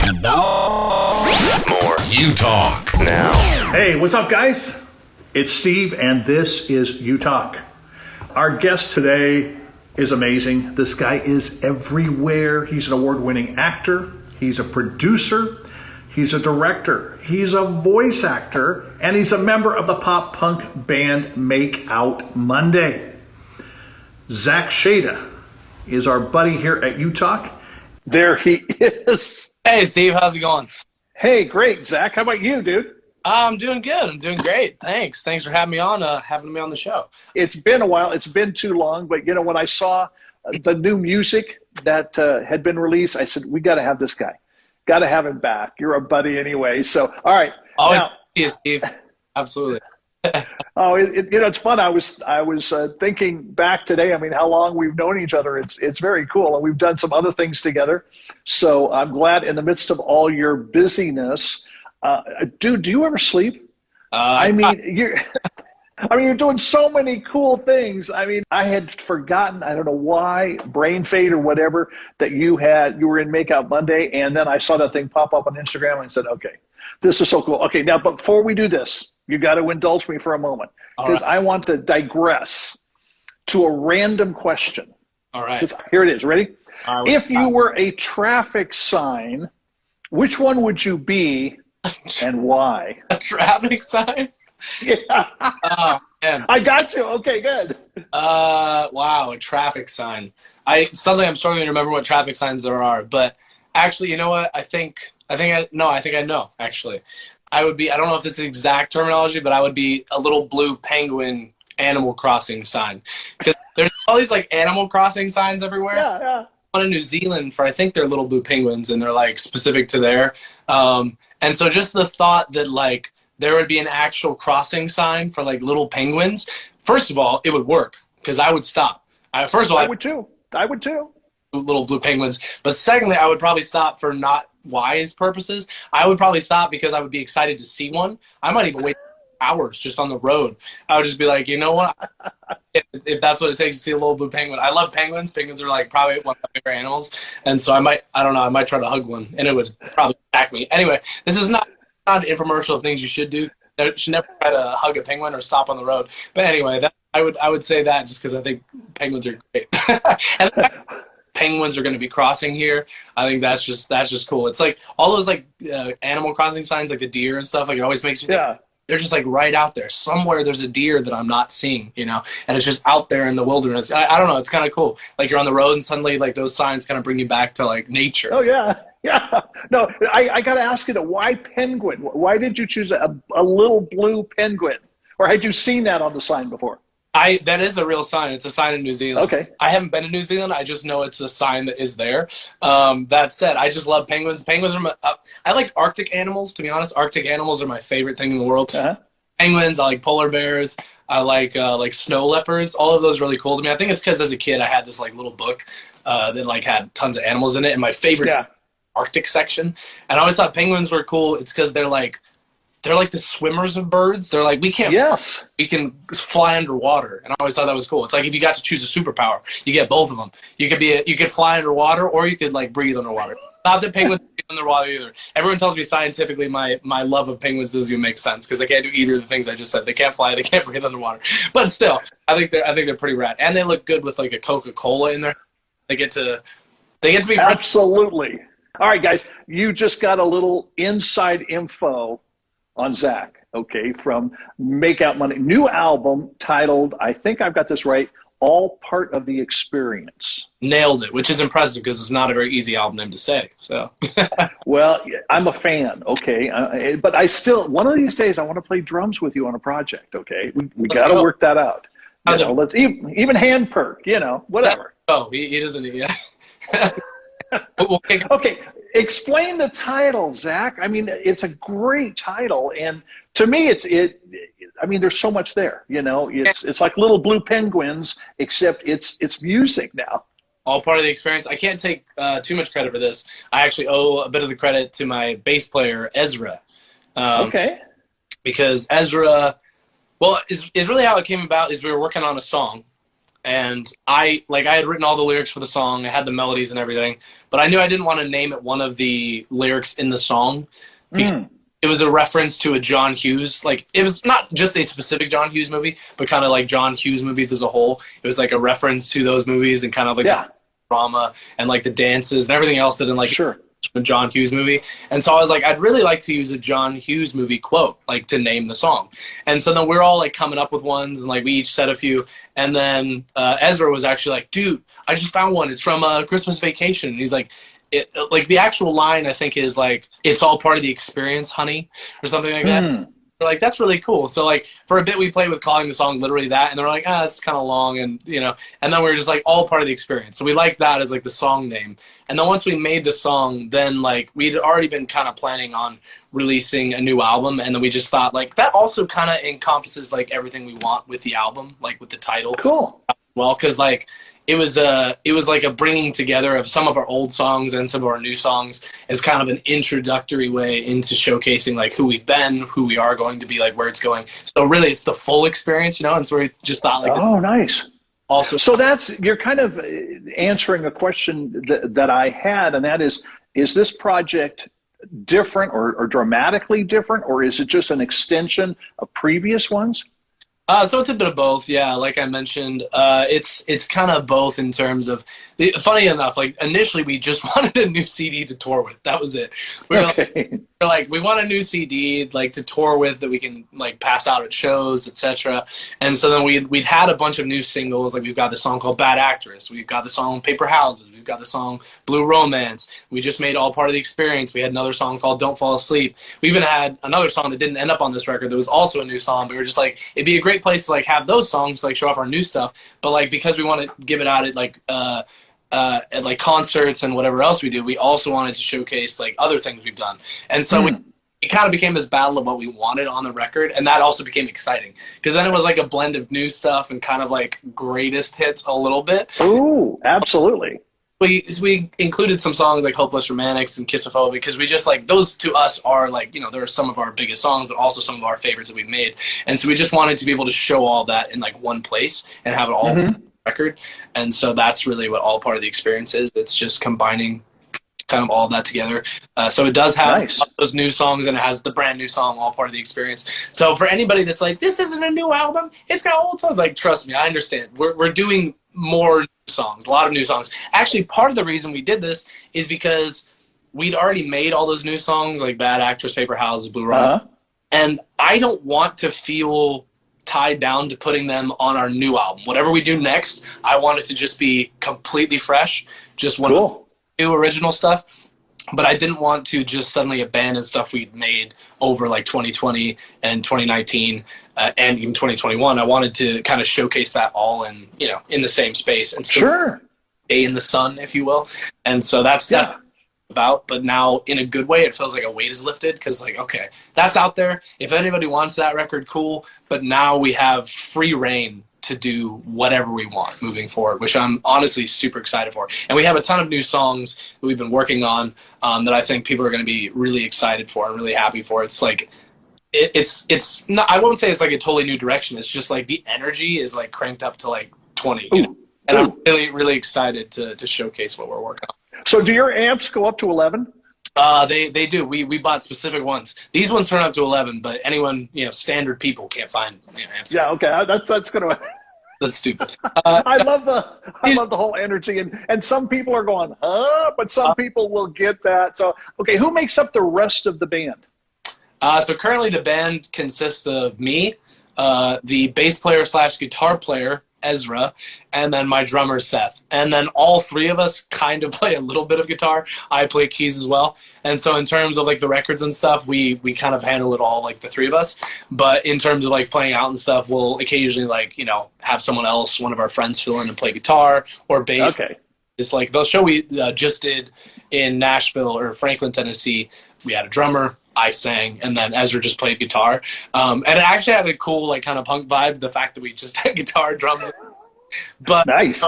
And now, more You Talk. Now. Hey, what's up, guys? It's Steve, and this is You Talk. Our guest today is amazing. This guy is everywhere. He's an award-winning actor. He's a producer. He's a director. He's a voice actor. And he's a member of the pop-punk band Make Out Monday. Zach Shada is our buddy here at You Talk. There he is. Hey, Steve. How's it going? Hey, great, Zach. How about you, dude? I'm doing good. I'm doing great. Thanks. Thanks for having me on the show. It's been a while. It's been too long. But, you know, when I saw the new music that had been released, I said, we got to have this guy. Got to have him back. You're a buddy anyway. So, all right. Always now, you, Steve. Absolutely. It's fun. I was thinking back today. I mean, how long we've known each other. It's very cool, and we've done some other things together. So I'm glad in the midst of all your busyness, dude. Do you ever sleep? You're doing so many cool things. I mean, I had forgotten. I don't know why, brain fade or whatever, that you were in Make Out Monday, and then I saw that thing pop up on Instagram, and I said, okay, this is so cool. Okay, now before we do this, you got to indulge me for a moment because I want to digress to a random question. All right. Here it is. Ready? Right, if you were a traffic sign, which one would you be and why? A traffic sign? Yeah. Oh, man. I got you. Okay, good. Wow, a traffic sign. I'm struggling to remember what traffic signs there are, but actually, you know what? I think I know, actually. I would be, I don't know if this is exact terminology, but I would be a little blue penguin Animal Crossing sign. Because there's all these like Animal Crossing signs everywhere. Yeah. One in New Zealand for, I think they're little blue penguins and they're like specific to there. And so just the thought that like there would be an actual crossing sign for like little penguins, first of all, it would work because I would stop. I would too. Little blue penguins. But secondly, I would probably stop for not wise purposes. I would probably stop because I would be excited to see one. I might even wait hours just on the road. I would just be like, you know what? If that's what it takes to see a little blue penguin. I love penguins. Penguins are like probably one of my favorite animals. And so I might try to hug one and it would probably attack me. Anyway, this is not an infomercial of things you should do. You should never try to hug a penguin or stop on the road. But anyway, I would say that just because I think penguins are great. And penguins are going to be crossing here. I think that's just cool. It's like all those like Animal Crossing signs, like the deer and stuff. Like it always makes me think they're just like right out there somewhere. There's a deer that I'm not seeing, you know, and it's just out there in the wilderness. I don't know. It's kind of cool. Like you're on the road and suddenly like those signs kind of bring you back to like nature. Oh yeah. Yeah. No, I got to ask you though, why penguin? Why did you choose a little blue penguin? Or had you seen that on the sign before? That is a real sign. It's a sign in New Zealand. Okay. I haven't been to New Zealand. I just know it's a sign that is there. That said, I just love penguins. Penguins are I like Arctic animals, to be honest. Arctic animals are my favorite thing in the world. Uh-huh. Penguins, I like polar bears. I like snow leopards. All of those are really cool to me. I think it's because as a kid I had this like little book that like had tons of animals in it, and my favorite Arctic section. And I always thought penguins were cool. It's because they're like the swimmers of birds. They're like, we can't fly. We can fly underwater. And I always thought that was cool. It's like if you got to choose a superpower, you get both of them. You could fly underwater or you could like breathe underwater. Not that penguins breathe underwater either. Everyone tells me scientifically my love of penguins doesn't even make sense because they can't do either of the things I just said. They can't fly, they can't breathe underwater. But still, I think they're pretty rad. And they look good with like a Coca-Cola in there. They get to be friends. Absolutely. All right, guys, you just got a little inside info on Zach, okay, from Make Out Monday. New album titled, I think I've got this right, All Part of the Experience. Nailed it, which is impressive because it's not a very easy album name to say. So, well, I'm a fan, okay, but I still, one of these days, I want to play drums with you on a project, okay? We got to work that out. Let's even hand perk, whatever. Oh, he doesn't, yeah. Okay, explain the title, Zach. I mean, it's a great title, and to me, there's so much there. It's like little blue penguins, except it's music now. All part of the experience. I can't take too much credit for this. I actually owe a bit of the credit to my bass player, Ezra. Okay. Because Ezra, is really how it came about. Is we were working on a song, And I had written all the lyrics for the song. I had the melodies and everything, but I knew I didn't want to name it one of the lyrics in the song because it was a reference to a John Hughes. Like, it was not just a specific John Hughes movie, but kind of like John Hughes movies as a whole. It was like a reference to those movies and kind of like the drama and like the dances and everything else that in like a John Hughes movie. And so I was like, I'd really like to use a John Hughes movie quote, like, to name the song. And so then we're all like coming up with ones, and like we each said a few. And then Ezra was actually like, dude, I just found one. It's from Christmas Vacation. And he's like, like the actual line I think is like, it's all part of the experience, honey, or something like that. We're like, that's really cool. So like for a bit we played with calling the song literally that, and they're like, it's kind of long, and and then we were just like, all part of the experience. So we liked that as like the song name. And then once we made the song, then like we'd already been kind of planning on releasing a new album, and then we just thought like that also kind of encompasses like everything we want with the album, like with the title. Cool. Well, because like it was like a bringing together of some of our old songs and some of our new songs as kind of an introductory way into showcasing like who we've been, who we are going to be, like where it's going. So really it's the full experience, and so we just thought like, oh, nice. Also, so you're kind of answering a question that I had, and that is this project different or dramatically different, or is it just an extension of previous ones? So it's a bit of both, yeah. Like I mentioned, it's kind of both in terms of. Funny enough, like initially we just wanted a new CD to tour with. That was it. We were like, we want a new CD like to tour with that we can like pass out at shows, etc. And so then we'd had a bunch of new singles. Like we've got the song called Bad Actress. We've got the song Paper Houses. We've got the song Blue Romance. We just made All Part of the Experience. We had another song called Don't Fall Asleep. We even had another song that didn't end up on this record that was also a new song. But we were just like, it'd be a great place to like have those songs to like show off our new stuff. But like because we want to give it out at like at like concerts and whatever else we do, we also wanted to showcase like other things we've done. And so it kind of became this battle of what we wanted on the record, and that also became exciting because then it was like a blend of new stuff and kind of like greatest hits a little bit. Ooh, absolutely. We included some songs like Hopeless Romantics and Kissophobe because we just like those to us are like, they're some of our biggest songs, but also some of our favorites that we've made. And so we just wanted to be able to show all that in like one place and have it all record. And so that's really what All Part of the Experience is. It's just combining kind of all of that together. So it does have those new songs, and it has the brand new song, All Part of the Experience. So for anybody that's like, this isn't a new album, it's got old songs, like, trust me, I understand. We're doing more songs, a lot of new songs. Actually, part of the reason we did this is because we'd already made all those new songs, like Bad Actress, Paper Houses, Blue Rock, and I don't want to feel tied down to putting them on our new album. Whatever we do next, I want it to just be completely fresh, just one new original stuff. But I didn't want to just suddenly abandon stuff we'd made over like 2020 and 2019 and even 2021. I wanted to kind of showcase that all in, in the same space and still stay in the sun, if you will. And so that's about, but now in a good way, it feels like a weight is lifted because like, okay, that's out there. If anybody wants that record, cool. But now we have free reign to do whatever we want moving forward, which I'm honestly super excited for. And we have a ton of new songs that we've been working on that I think people are going to be really excited for and really happy for. It's like, it's not, I won't say it's like a totally new direction. It's just like the energy is like cranked up to like 20. And I'm really, really excited to showcase what we're working on. So do your amps go up to 11? They do. We bought specific ones. These ones turn up to 11, but anyone, standard people can't find amps. Yeah, okay. That's gonna. That's stupid. I love the whole energy, and some people are going, but some people will get that. So, okay, who makes up the rest of the band? So currently the band consists of me, the bass player / guitar player, Ezra, and then my drummer, Seth. And then all three of us kind of play a little bit of guitar. I play keys as well. And so in terms of like the records and stuff, we kind of handle it all, like the three of us. But in terms of like playing out and stuff, we'll occasionally like, have someone else, one of our friends, fill in and play guitar or bass. Okay. It's like the show we just did in Nashville or Franklin, Tennessee. We had a drummer, I sang, and then Ezra just played guitar. And it actually had a cool, like, kind of punk vibe, the fact that we just had guitar, drums. But nice.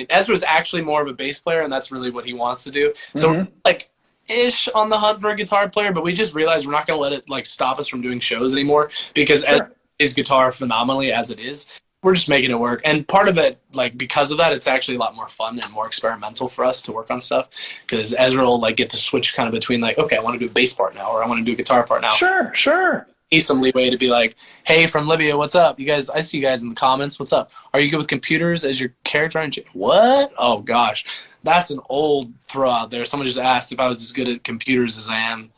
Ezra's actually more of a bass player, and that's really what he wants to do. So we're, like, ish on the hunt for a guitar player, but we just realized we're not going to let it, like, stop us from doing shows anymore because Ezra plays guitar phenomenally as it is. we're just making it work. And part of it, like, because of that, it's actually a lot more fun and more experimental for us to work on stuff. Because Ezra will, like, get to switch kind of between, like, okay, I want to do a bass part now, or I want to do a guitar part now. Sure. Need some leeway to be like, hey, from Libya, what's up? You guys, I see you guys in the comments. What's up? Are you good with computers as your character? What? Oh, gosh. That's an old throw out there. Someone just asked if I was as good at computers as I am.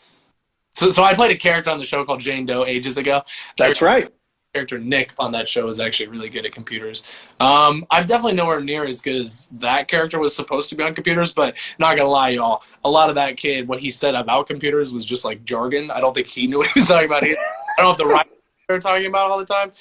So I played a character on the show called Jane Doe ages ago. That's right. Character Nick on that show is actually really good at computers. I'm definitely nowhere near as good as that character was supposed to be on computers, but not gonna lie, y'all, a lot of that kid, what he said about computers was just like jargon. I don't think he knew what he was talking about either. I don't know if the right they're talking about all the time.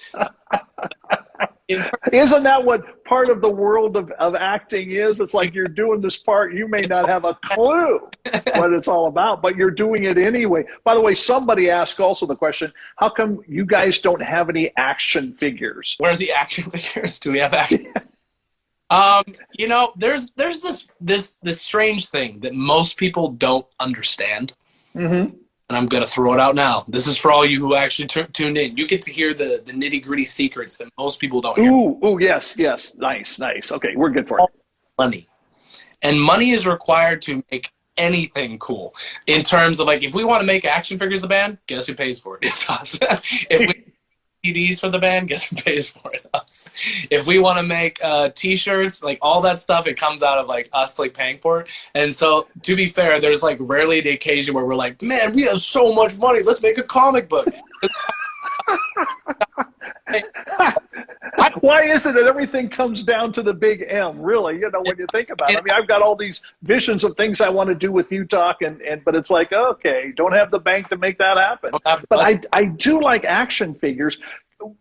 Isn't that what part of the world of acting is? It's like you're doing this part, you may not have a clue what it's all about, but you're doing it anyway. By the way, somebody asked also the question, how come you guys don't have any action figures? Where are the action figures? Do we have action? You know, there's this strange thing that most people don't understand. Mm-hmm. And I'm going to throw it out now. This is for all you who actually tuned in. You get to hear the nitty-gritty secrets that most people don't hear. Ooh, yes. Nice. Okay, we're good for it. Money. And money is required to make anything cool. In terms of, like, if we want to make action figures of the band, guess who pays for it? It's us. If we CDs for the band, guess who pays for it? Us. If we want to make T-shirts, like all that stuff, it comes out of like us like paying for it. And so, to be fair, there's like rarely the occasion where we're like, man, we have so much money, let's make a comic book. Why is it that everything comes down to the big M, really? You know, when you think about it. I mean, I've got all these visions of things I want to do with UTalk, but it's like, okay, don't have the bank to make that happen. But I do like action figures.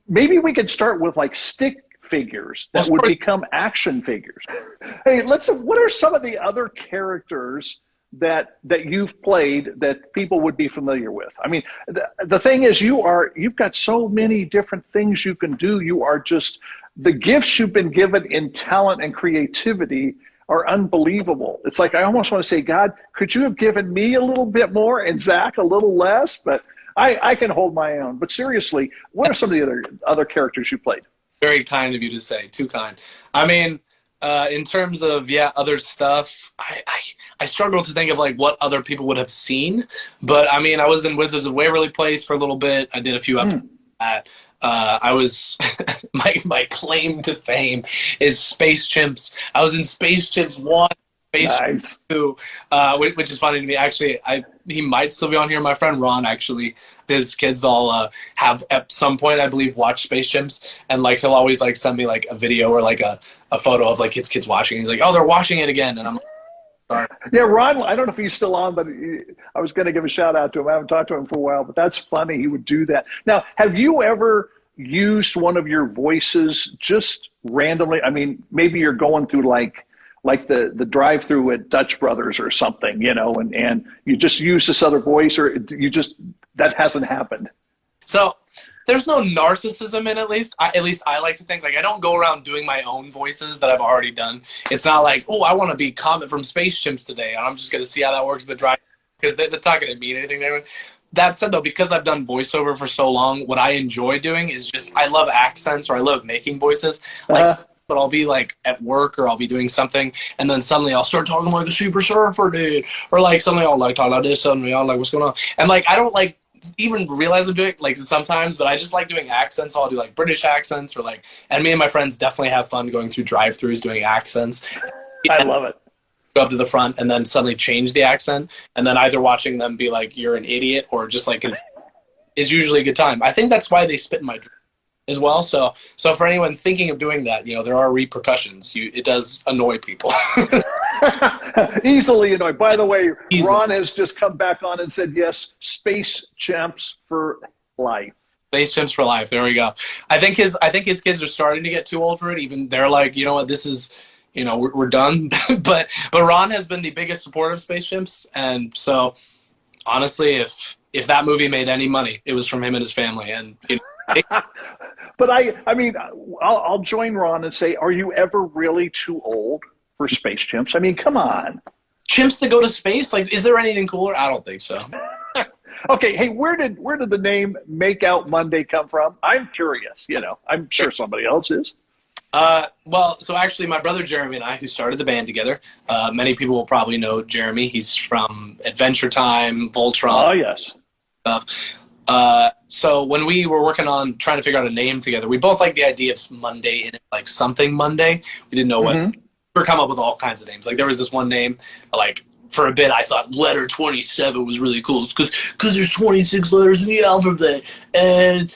Maybe we could start with like stick figures that would become action figures. Hey, what are some of the other characters that you've played that people would be familiar with? I mean, the thing is, you've got so many different things you can do. You are just, the gifts you've been given in talent and creativity are unbelievable. It's like, I almost want to say, God, could you have given me a little bit more and Zach a little less? But I can hold my own. But seriously, what are some of the other characters you played? Very kind of you to say, too kind. I mean, in terms of, other stuff, I struggle to think of like what other people would have seen. But I mean, I was in Wizards of Waverly Place for a little bit. I did a few episodes of that. I was, my claim to fame is Space Chimps. I was in Space Chimps 1, Space Chimps 2, which is funny to me. Actually, he might still be on here. My friend Ron, actually, his kids all have at some point, I believe, watched Space Chimps, and like he'll always like send me like a video or like a photo of like his kids watching. He's like, oh, they're watching it again, and I'm like, sorry. Yeah, Ron, I don't know if he's still on, but I was going to give a shout out to him. I haven't talked to him for a while, but that's funny. He would do that. Now, have you ever used one of your voices just randomly? I mean, maybe you're going through like the drive-through at Dutch Brothers or something, you know, and you just use this other voice, or that hasn't happened? So there's no narcissism in at least I like to think, like, I don't go around doing my own voices that I've already done. It's not like, oh, I want to be Comet from Space Chimps today, and I'm just going to see how that works in the drive, because that's not going to mean anything to me. That said, though, because I've done voiceover for so long, what I enjoy doing is just, I love accents, or I love making voices. Like, but I'll be like at work, or I'll be doing something, and then suddenly I'll start talking like a super surfer dude, or like suddenly I'll like talk like this, suddenly I'll like, what's going on? And like, I don't like even realize I'm doing it like sometimes, but I just like doing accents. So I'll do like British accents, or like, and me and my friends definitely have fun going through drive-thrus doing accents. I love it. Go up to the front and then suddenly change the accent, and then either watching them be like, you're an idiot, or just like, is usually a good time. I think that's why they spit in my drink as well. So for anyone thinking of doing that, you know, there are repercussions. It does annoy people. Easily annoyed. By the way, Ron has just come back on and said, yes, Space Chimps for life. Space Chimps for life. There we go. I think his kids are starting to get too old for it. Even they're like, you know what, this is, you know, we're done. but Ron has been the biggest supporter of Space Chimps, and so honestly, if that movie made any money, it was from him and his family. And you know, but I mean, I'll join Ron and say, are you ever really too old for Space Chimps? I mean, come on. Chimps that go to space? Like, is there anything cooler? I don't think so. Okay, hey, where did the name Make Out Monday come from? I'm curious. I'm sure somebody else is. Well, so actually, my brother Jeremy and I, who started the band together, many people will probably know Jeremy. He's from Adventure Time, Voltron. Oh yes. Stuff. So when we were working on trying to figure out a name together, we both liked the idea of Monday in it, like something Monday. We didn't know what. We were coming up with all kinds of names. Like there was this one name, like for a bit I thought letter 27 was really cool. It's because there's 26 letters in the alphabet, and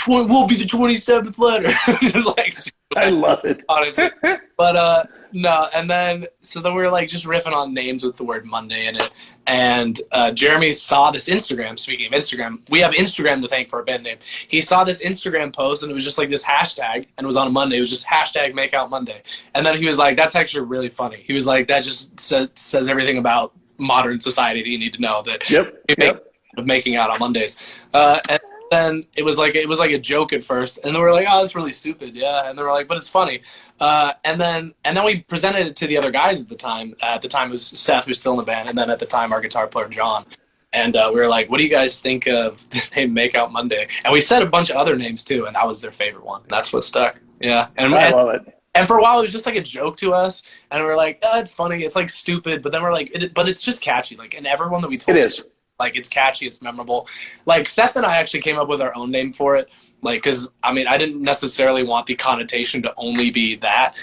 will be the 27th letter. Just I love it. Honestly. But no, and then we were like just riffing on names with the word Monday in it. And Jeremy saw this Instagram, speaking of Instagram, we have Instagram to thank for our band name. He saw this Instagram post and it was just like this hashtag, and it was on a Monday. It was just hashtag Make Out Monday. And then he was like, that's actually really funny. He was like, that just says everything about modern society that you need to know, that making out on Mondays. And then it was like a joke at first, and then we were like, oh, that's really stupid, yeah. And they were like, but it's funny. And then we presented it to the other guys at the time. At the time it was Seth, who's still in the band, and then at the time our guitar player John. And we were like, what do you guys think of the name Make Out Monday? And we said a bunch of other names too, and that was their favorite one. And that's what stuck. Yeah. And I love it. And for a while it was just like a joke to us, and we were like, oh, it's funny, it's like stupid, but then we're like, but it's just catchy. Like, and everyone that we told, it is. Like, it's catchy, it's memorable. Like, Seth and I actually came up with our own name for it. Like, because, I mean, I didn't necessarily want the connotation to only be that.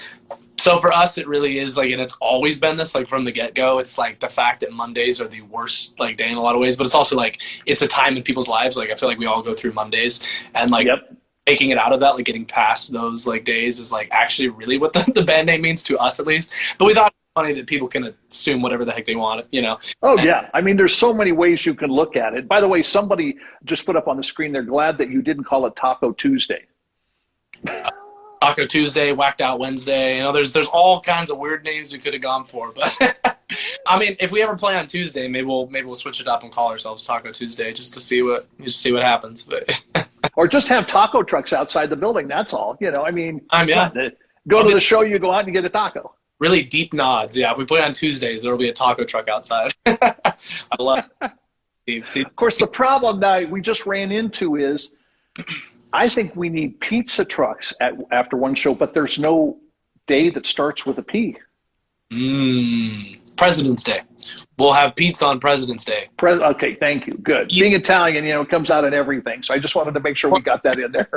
So for us, it really is, like, and it's always been this, like, from the get-go. It's, like, the fact that Mondays are the worst, like, day in a lot of ways. But it's also, like, it's a time in people's lives. Like, I feel like we all go through Mondays. And, like, making it out of that, like, getting past those, like, days is, like, actually really what the band name means to us, at least. But we thought, funny that people can assume whatever the heck they want, Oh, yeah. I mean, there's so many ways you can look at it. By the way, somebody just put up on the screen, they're glad that you didn't call it Taco Tuesday. Taco Tuesday, Whacked Out Wednesday. There's all kinds of weird names we could have gone for. But, I mean, if we ever play on Tuesday, maybe we'll switch it up and call ourselves Taco Tuesday just to see what happens. But or just have taco trucks outside the building. That's all. I mean, go to the show, you go out and get a taco. Really deep nods. Yeah, if we play on Tuesdays, there will be a taco truck outside. I love it. See? Of course, the problem that we just ran into is I think we need pizza trucks after one show, but there's no day that starts with a P. President's Day. We'll have pizza on President's Day. Okay, thank you. Good. Being Italian, it comes out in everything. So I just wanted to make sure we got that in there.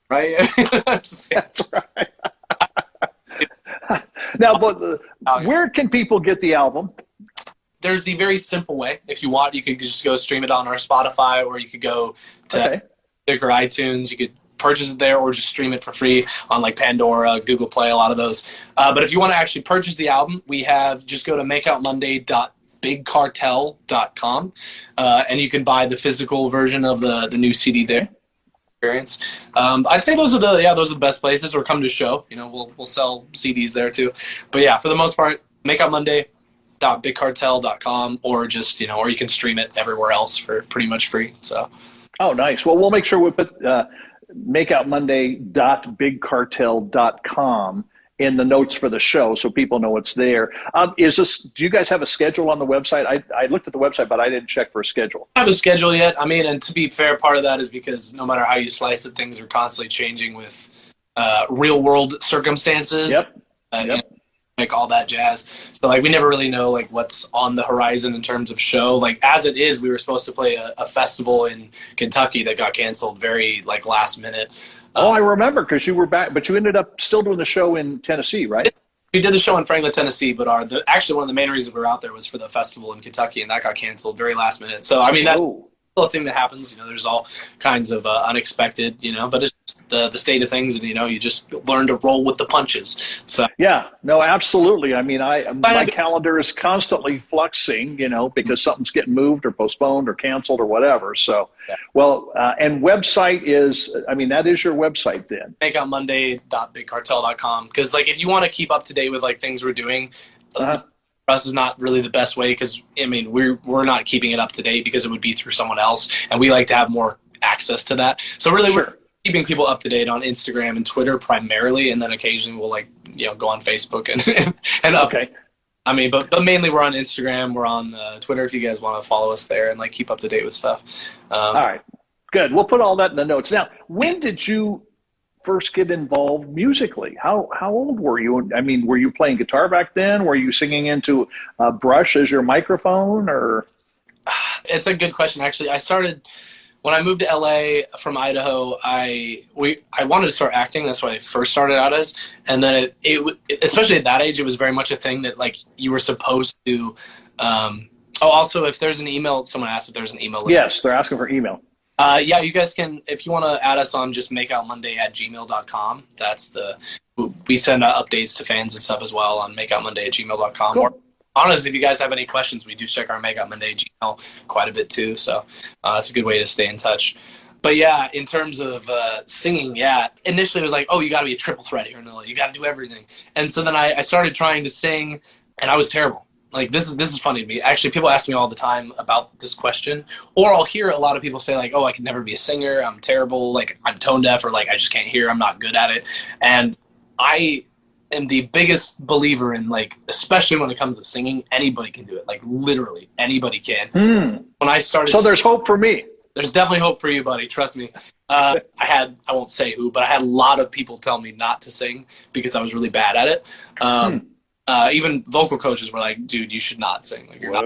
Right? That's right. Now, but where can people get the album? There's the very simple way. If you want, you could just go stream it on our Spotify, or you could go to Stick or iTunes. You could purchase it there, or just stream it for free on like Pandora, Google Play, a lot of those. But if you want to actually purchase the album, just go to makeoutmonday.bigcartel.com, and you can buy the physical version of the new CD there. Experience. I'd say those are the best places, or come to a show. We'll sell CDs there too. But yeah, for the most part, makeoutmonday.bigcartel.com, or just or you can stream it everywhere else for pretty much free. So, oh, nice. Well, we'll make sure we put makeoutmonday.bigcartel.com in the notes for the show so people know it's there. Do you guys have a schedule on the website? I looked at the website, but I didn't check for a schedule. I don't have a schedule yet. I mean, and to be fair, part of that is because no matter how you slice it, things are constantly changing with real world circumstances. Like all that jazz. So like we never really know like what's on the horizon in terms of show. Like as it is, we were supposed to play a festival in Kentucky that got canceled very like last minute. I remember, because you were back, but you ended up still doing the show in Tennessee, right? We did the show in Franklin, Tennessee, but actually one of the main reasons we were out there was for the festival in Kentucky, and that got canceled very last minute. So, I mean, that's a thing that happens. There's all kinds of unexpected, but it's just the state of things, and, you just learn to roll with the punches. So yeah, no, absolutely. I mean, my calendar is constantly fluxing, because something's getting moved or postponed or canceled or whatever. So, and website is, that is your website then. makeoutmonday.bigcartel.com. Because, like, if you want to keep up to date with, like, things we're doing, for us is not really the best way, because, we're not keeping it up to date because it would be through someone else, and we like to have more access to that. So really, we're keeping people up to date on Instagram and Twitter primarily, and then occasionally we'll go on Facebook and Okay. I mean, but mainly we're on Instagram. We're on Twitter if you guys want to follow us there and like keep up to date with stuff. All right, good. We'll put all that in the notes. Now, when did you first get involved musically? How old were you? I mean, were you playing guitar back then? Were you singing into a brush as your microphone, or? It's a good question, actually. I started when I moved to LA from Idaho. I wanted to start acting. That's what I first started out as, and then it especially at that age, it was very much a thing that like you were supposed to. Also, if there's an email, someone asked if there's an email list. Yes, they're asking for email. Yeah, you guys can, if you want to add us on, just makeoutmonday@gmail.com. That's we send out updates to fans and stuff as well on makeoutmonday@gmail.com. Cool. Or honestly, if you guys have any questions, we do check our Makeout Monday Gmail quite a bit too. So it's a good way to stay in touch. But yeah, in terms of singing, yeah, initially it was like, oh, you got to be a triple threat here in LA. You got to do everything. And so then I started trying to sing, and I was terrible. Like, this is funny to me. Actually, people ask me all the time about this question. Or I'll hear a lot of people say, like, oh, I can never be a singer. I'm terrible. Like, I'm tone deaf, or, like, I just can't hear. I'm not good at it. And I am the biggest believer in, like, especially when it comes to singing, anybody can do it. Like, literally, anybody can. When I started... So there's hope for me. There's definitely hope for you, buddy. Trust me. I won't say who, but I had a lot of people tell me not to sing because I was really bad at it. Even vocal coaches were like, dude, you should not sing. Like, you're not.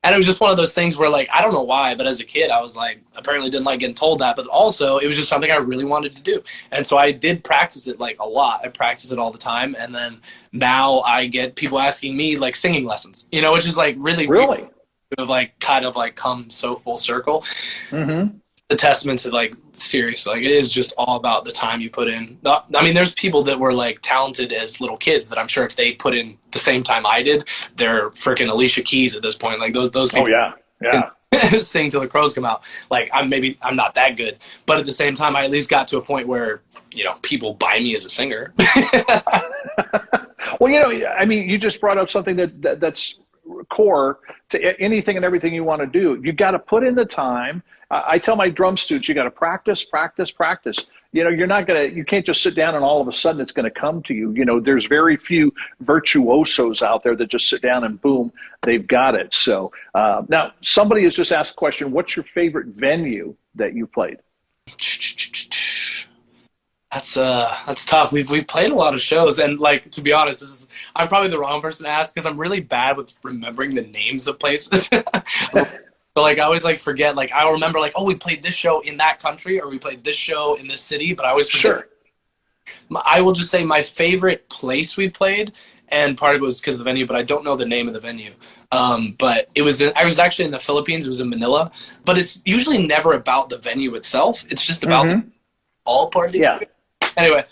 And it was just one of those things where, like, I don't know why, but as a kid, I was like, apparently didn't like getting told that. But also, it was just something I really wanted to do. And so I did practice it, like, a lot. I practice it all the time. And then now I get people asking me, like, singing lessons, you know, which is, like, really weird to have, like, kind of, like, come so full circle. The testament to, like, seriously, like, it is just all about the time you put in. I mean, there's people that were, like, talented as little kids that I'm sure if they put in the same time I did, they're freaking Alicia Keys at this point. Like, those people sing till the crows come out. Like, I'm not that good, but at the same time, I at least got to a point where, you know, people buy me as a singer. Well, you know, I mean, you just brought up something that's core to anything and everything you want to do. You got to put in the time. I tell my drum students, you got to practice. You know, you can't just sit down and all of a sudden it's going to come to you. You know, there's very few virtuosos out there that just sit down and boom, they've got it. So now somebody has just asked a question. What's your favorite venue that you played? That's tough. We've played a lot of shows, and like, to be honest, I'm probably the wrong person to ask because I'm really bad with remembering the names of places. So like, I always like forget. Like, I'll remember like, oh, we played this show in that country, or we played this show in this city, but I always forget. Sure. I will just say my favorite place we played, and part of it was because of the venue, but I don't know the name of the venue. But I was actually in the Philippines. It was in Manila, but it's usually never about the venue itself. It's just about all part of the experience. Anyway,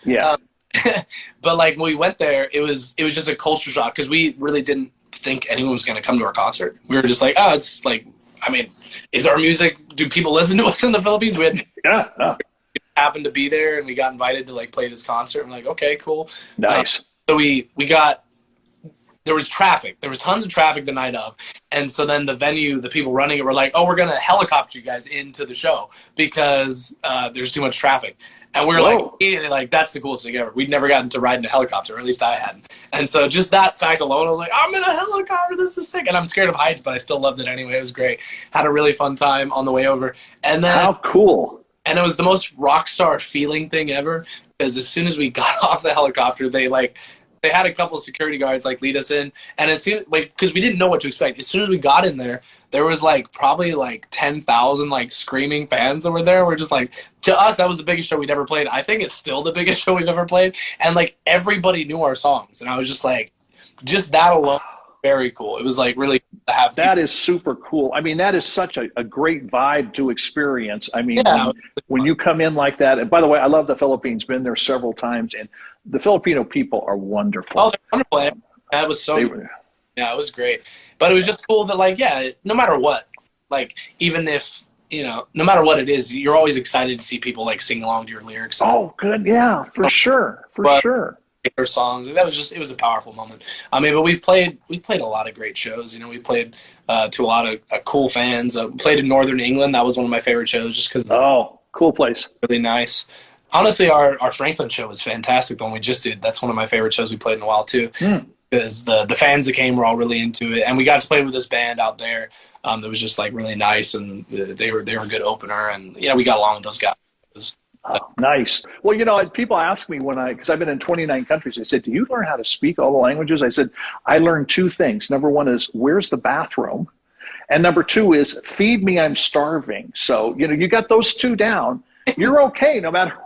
but like when we went there, it was just a culture shock because we really didn't think anyone was going to come to our concert. We were just like, oh, it's like, I mean, is our music? Do people listen to us in the Philippines? We had happened to be there, and we got invited to like play this concert. I'm like, okay, cool, nice. So we got. There was traffic. There was tons of traffic the night of. And so then the venue, the people running it were like, oh, we're going to helicopter you guys into the show because there's too much traffic. And we were like, that's the coolest thing ever. We'd never gotten to ride in a helicopter, or at least I hadn't. And so just that fact alone, I was like, I'm in a helicopter. This is sick. And I'm scared of heights, but I still loved it anyway. It was great. Had a really fun time on the way over. And then, how cool. And it was the most rock star feeling thing ever because as soon as we got off the helicopter, they had a couple of security guards like lead us in, and as soon because we didn't know what to expect. As soon as we got in there was like probably like 10,000 like screaming fans that were there. We're just like, to us that was the biggest show we'd ever played. I think it's still the biggest show we've ever played, and like everybody knew our songs, and I was just like, just that alone, very cool. It was like really to have that is super cool. I mean, that is such a great vibe to experience. I mean, when you come in like that, and by the way, I love the Philippines, been there several times, and the Filipino people are wonderful. Oh, they're wonderful. That was so, yeah, it was great. But it was just cool that like, yeah, no matter what, like even if, you know, no matter what it is, you're always excited to see people like sing along to your lyrics. Oh, good. Yeah, for sure. Sure. Their songs. That was just, it was a powerful moment. I mean, but we played a lot of great shows. You know, we played to a lot of cool fans. Played in Northern England. That was one of my favorite shows just because. Oh, cool place. Really nice. Honestly, our Franklin show was fantastic. The one we just did. That's one of my favorite shows we played in a while too. because the fans that came were all really into it, and we got to play with this band out there that was just like really nice, and they were a good opener, and we got along with those guys. It was, Oh, nice. Well, people ask me because I've been in 29 countries, they said, do you learn how to speak all the languages? I said, I learned two things. Number one is, where's the bathroom? And number two is, feed me, I'm starving. So, you got those two down, you're okay no matter what.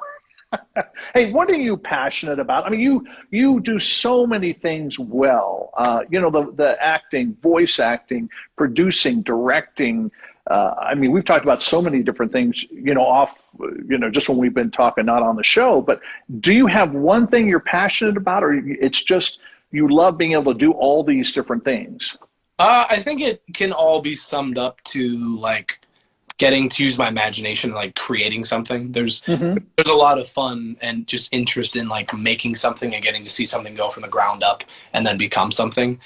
Hey, what are you passionate about? I mean, you do so many things well. The acting, voice acting, producing, directing. We've talked about so many different things, just when we've been talking, not on the show. But do you have one thing you're passionate about, or it's just you love being able to do all these different things? I think it can all be summed up to like getting to use my imagination and like creating something. There's a lot of fun and just interest in like making something and getting to see something go from the ground up and then become something.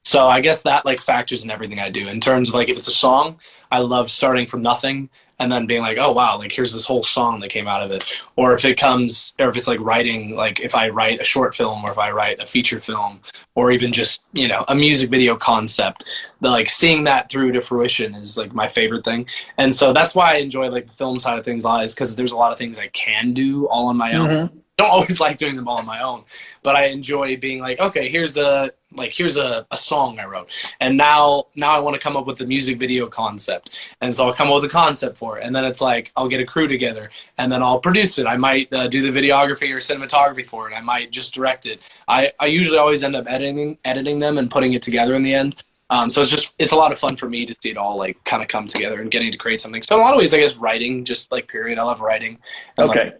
So I guess that like factors in everything I do. In terms of like, if it's a song, I love starting from nothing and then being like, oh wow, like here's this whole song that came out of it. Or if it's like writing, like if I write a short film or if I write a feature film or even just, a music video concept, like seeing that through to fruition is like my favorite thing. And so that's why I enjoy like the film side of things a lot, is because there's a lot of things I can do all on my own. I don't always like doing them all on my own, but I enjoy being like, okay, here's a song I wrote, and now I want to come up with the music video concept, and so I'll come up with a concept for it, and then it's like I'll get a crew together, and then I'll produce it. I might do the videography or cinematography for it. I might just direct it. I usually always end up editing them and putting it together in the end. So it's a lot of fun for me to see it all like kind of come together and getting to create something. So in a lot of ways, I guess writing, just like period. I love writing. And, okay.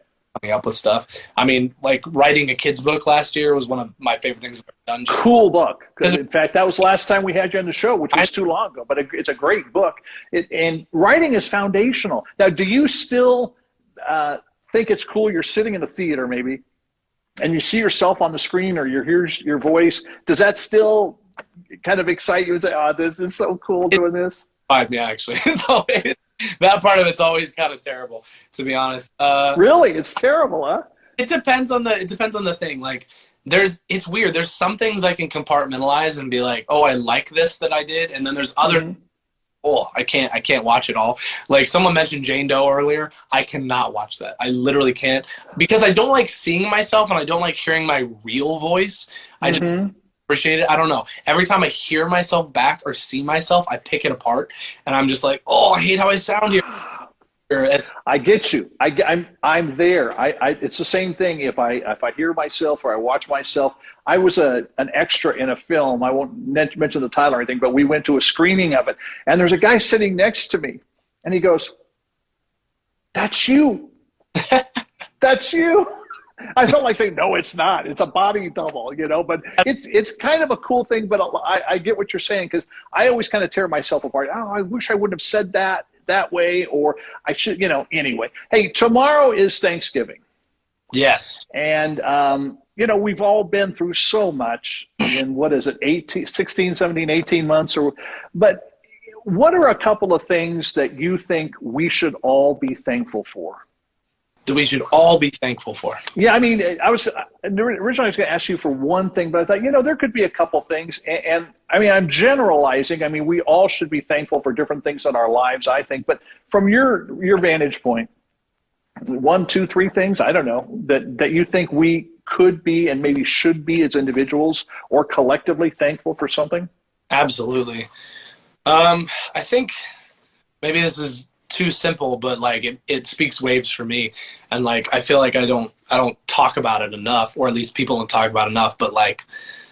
Coming up with stuff. I mean, like writing a kid's book last year was one of my favorite things I've ever done. Cool book. Because in fact, that was the last time we had you on the show, which was too long ago. But it's a great book. And writing is foundational. Now, do you still think it's cool? You're sitting in a theater maybe, and you see yourself on the screen, or you hear your voice. Does that still kind of excite you and say, "Oh, this is so cool doing this"? Yeah, actually, it's always. That part of it's always kind of terrible, to be honest. Really? It's terrible, huh? It depends on the thing. Like it's weird. There's some things I can compartmentalize and be like, oh, I like this that I did. And then there's other, I can't watch it all. Like someone mentioned Jane Doe earlier. I cannot watch that. I literally can't, because I don't like seeing myself and I don't like hearing my real voice. I just appreciate it. I don't know. Every time I hear myself back or see myself, I pick it apart, and I'm just like, oh, I hate how I sound here. I get you. I'm there. It's the same thing. If I hear myself or I watch myself. I was an extra in a film. I won't mention the title or anything, but we went to a screening of it, and there's a guy sitting next to me, and he goes, "That's you. That's you." I felt like saying, no, it's not. It's a body double, but it's kind of a cool thing. But I get what you're saying, because I always kind of tear myself apart. Oh, I wish I wouldn't have said that way, or I should, anyway. Hey, tomorrow is Thanksgiving. Yes. And, we've all been through so much in, 16, 17, 18 months. But what are a couple of things that you think we should all be thankful for? That we should all be thankful for. Yeah, I mean, originally I was going to ask you for one thing, but I thought, there could be a couple things. And I mean, I'm generalizing. I mean, we all should be thankful for different things in our lives, I think. But from your vantage point, 1, 2, 3 things, I don't know, that you think we could be and maybe should be as individuals or collectively thankful for something? Absolutely. I think maybe this is too simple, but like it speaks waves for me, and like I feel like I don't talk about it enough, or at least people don't talk about it enough, but like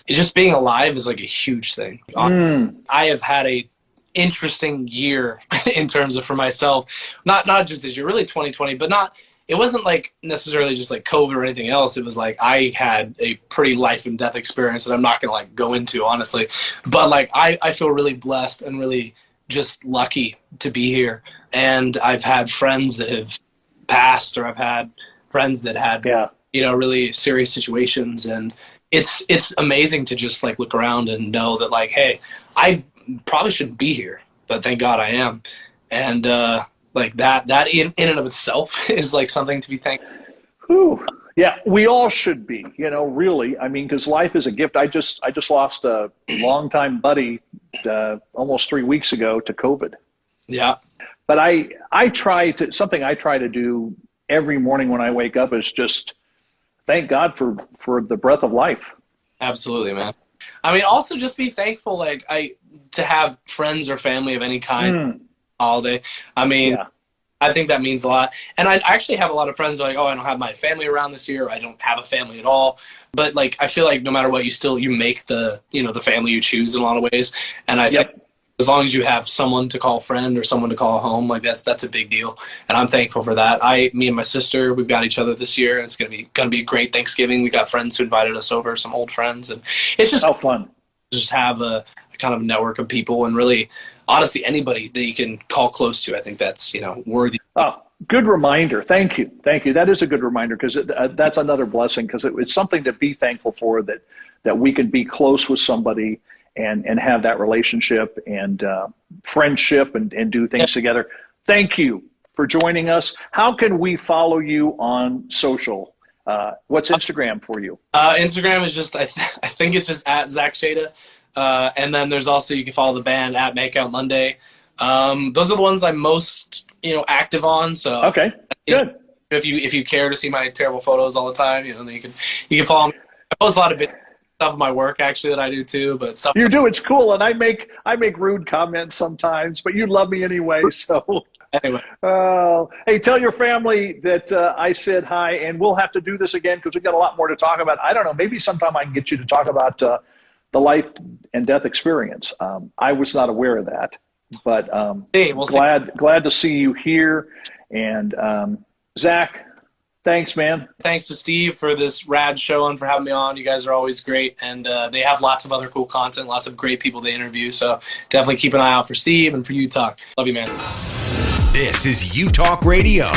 just being alive is like a huge thing. I have had a interesting year in terms of, for myself, not just this year, really 2020, but it wasn't like necessarily just like COVID or anything else. It was like I had a pretty life and death experience that I'm not gonna like go into, honestly, but like I feel really blessed and really just lucky to be here. And I've had friends that have passed, or I've had friends that had, really serious situations. And it's amazing to just like look around and know that like, hey, I probably shouldn't be here, but thank God I am. And like that in and of itself is like something to be thankful. Whew. Yeah, we all should be, really. I mean, because life is a gift. I just lost a longtime buddy almost 3 weeks ago to COVID. Yeah. But I try to do every morning when I wake up is just thank God for the breath of life. Absolutely, man. I mean, also just be thankful, to have friends or family of any kind holiday. I mean, yeah. I think that means a lot. And I actually have a lot of friends who are like, oh, I don't have my family around this year. Or I don't have a family at all. But I feel like no matter what, you make the family you choose in a lot of ways. And I think as long as you have someone to call friend or someone to call home, that's a big deal. And I'm thankful for that. Me and my sister, we've got each other this year. And it's gonna be a great Thanksgiving. We got friends who invited us over, some old friends, and it's just fun. Just have a kind of network of people, and really, honestly, anybody that you can call close to. I think that's worthy. Oh, good reminder. Thank you. That is a good reminder, because that's another blessing, because it's something to be thankful for, that we can be close with somebody and have that relationship and friendship and do things together. Thank you for joining us. How can we follow you on social? What's Instagram for you? Instagram is just, I think it's just at Zach Shada. And then there's also, you can follow the band at Makeout Monday. Those are the ones I'm most, active on. So okay, good. If you care to see my terrible photos all the time, then you can follow me. I post a lot of stuff of my work actually that I do too, but stuff you do, it's cool. And I make rude comments sometimes, but you love me anyway. So anyway, hey, tell your family that I said hi, and we'll have to do this again because we've got a lot more to talk about. I don't know, maybe sometime I can get you to talk about the life and death experience. I was not aware of that, but hey, we'll glad to see you here. And Zach, thanks, man. Thanks to Steve for this rad show and for having me on. You guys are always great, and they have lots of other cool content, lots of great people they interview. So definitely keep an eye out for Steve and for You Talk. Love you, man. This is You Talk Radio.